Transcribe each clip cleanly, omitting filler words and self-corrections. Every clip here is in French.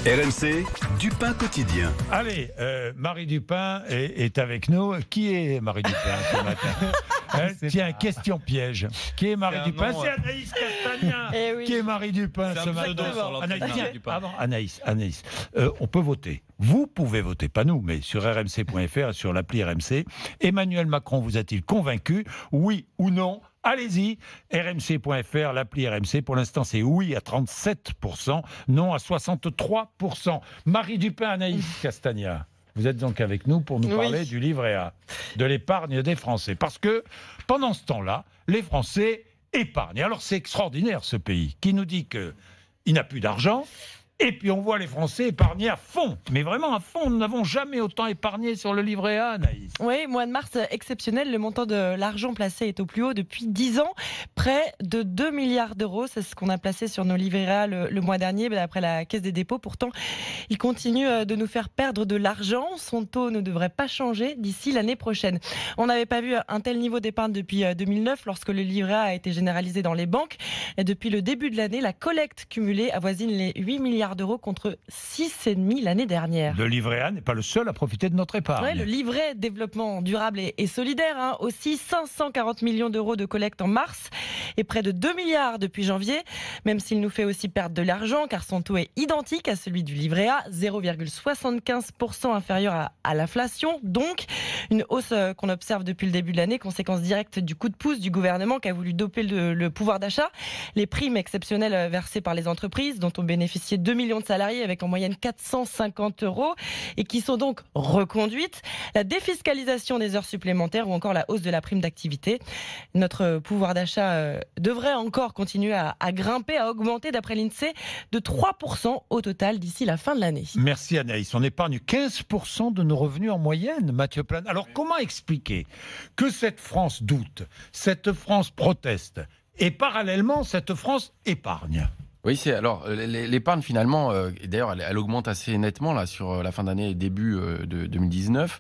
RMC, Dupin quotidien. Allez, Marie Dupin est avec nous. Qui est Marie Dupin ce matin? Tiens, question piège. Qui est Marie Dupin? C'est Anaïs Castagna. Oui. Qui est Marie Dupin ce matin? Anaïs, on peut voter. Vous pouvez voter, pas nous, mais sur rmc.fr et sur l'appli RMC. Emmanuel Macron vous a-t-il convaincu? Oui ou non? Allez-y, rmc.fr, l'appli RMC. Pour l'instant, c'est oui à 37%, non à 63%. Marie Dupin, Anaïs Castagna, vous êtes donc avec nous pour nous parler du livret A, de l'épargne des Français. Parce que pendant ce temps-là, les Français épargnent. Alors c'est extraordinaire ce pays qui nous dit qu'il n'a plus d'argent. Et puis on voit les Français épargner à fond, mais vraiment à fond. Nous n'avons jamais autant épargné sur le livret A, Anaïs. Oui, mois de mars exceptionnel. Le montant de l'argent placé est au plus haut depuis 10 ans. Près de 2 milliards d'euros, c'est ce qu'on a placé sur nos livrets A le mois dernier, d'après la Caisse des dépôts. Pourtant, il continue de nous faire perdre de l'argent. Son taux ne devrait pas changer d'ici l'année prochaine. On n'avait pas vu un tel niveau d'épargne depuis 2009, lorsque le livret A a été généralisé dans les banques. Et depuis le début de l'année, la collecte cumulée avoisine les 8 milliards d'euros contre 6,5 l'année dernière. Le livret A n'est pas le seul à profiter de notre épargne. Ouais, le livret développement durable et solidaire, aussi 540 millions d'euros de collecte en mars et près de 2 milliards depuis janvier, même s'il nous fait aussi perdre de l'argent car son taux est identique à celui du livret A, 0,75% inférieur à l'inflation. Donc, une hausse qu'on observe depuis le début de l'année, conséquence directe du coup de pouce du gouvernement qui a voulu doper le pouvoir d'achat. Les primes exceptionnelles versées par les entreprises, dont ont bénéficié 2 millions de salariés avec en moyenne 450 euros et qui sont donc reconduites. La défiscalisation des heures supplémentaires ou encore la hausse de la prime d'activité. Notre pouvoir d'achat devrait encore continuer à grimper, à augmenter d'après l'INSEE de 3% au total d'ici la fin de l'année. Merci Anaïs. On épargne 15% de nos revenus en moyenne, Mathieu Plane. Alors comment expliquer que cette France doute, cette France proteste et parallèlement cette France épargne? Oui, alors l'épargne finalement, d'ailleurs elle augmente assez nettement là sur la fin d'année et début de 2019.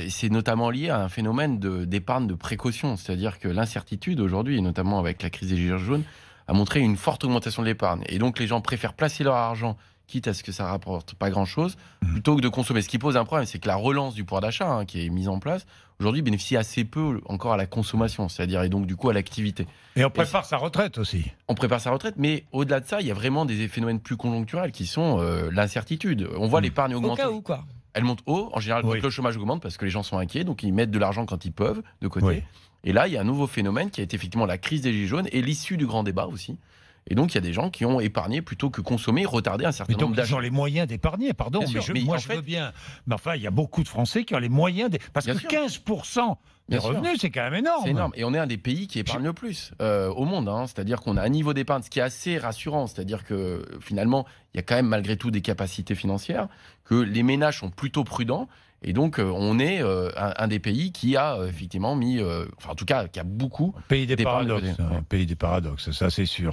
C'est notamment lié à un phénomène d'épargne de précaution, c'est-à-dire que l'incertitude aujourd'hui, et notamment avec la crise des gilets jaunes, a montré une forte augmentation de l'épargne. Et donc les gens préfèrent placer leur argent, quitte à ce que ça rapporte pas grand-chose, plutôt que de consommer. Ce qui pose un problème, c'est que la relance du pouvoir d'achat qui est mise en place, aujourd'hui bénéficie assez peu encore à la consommation, c'est-à-dire et donc du coup à l'activité. Et on prépare sa retraite aussi. On prépare sa retraite, mais au-delà de ça, il y a vraiment des phénomènes plus conjoncturels qui sont l'incertitude. On voit l'épargne augmenter. Au cas où, quoi. Elle monte haut, en général, quand le chômage augmente, parce que les gens sont inquiets, donc ils mettent de l'argent quand ils peuvent, de côté. Oui. Et là, il y a un nouveau phénomène qui a été effectivement la crise des gilets jaunes et l'issue du grand débat aussi. Et donc, il y a des gens qui ont épargné plutôt que consommé, retardé un certain nombre d'achats. Ils ont les moyens d'épargner, pardon. Bien sûr, je veux bien. Mais enfin, il y a beaucoup de Français qui ont les moyens parce que 15% des revenus, c'est quand même énorme. C'est énorme. Et on est un des pays qui épargne le plus au monde. C'est-à-dire qu'on a un niveau d'épargne, ce qui est assez rassurant. C'est-à-dire que finalement, il y a quand même malgré tout des capacités financières, que les ménages sont plutôt prudents. Et donc, on est un des pays qui a effectivement mis, en tout cas, qui a beaucoup pays des d'épargne. paradoxes. Pays des paradoxes, ça c'est sûr.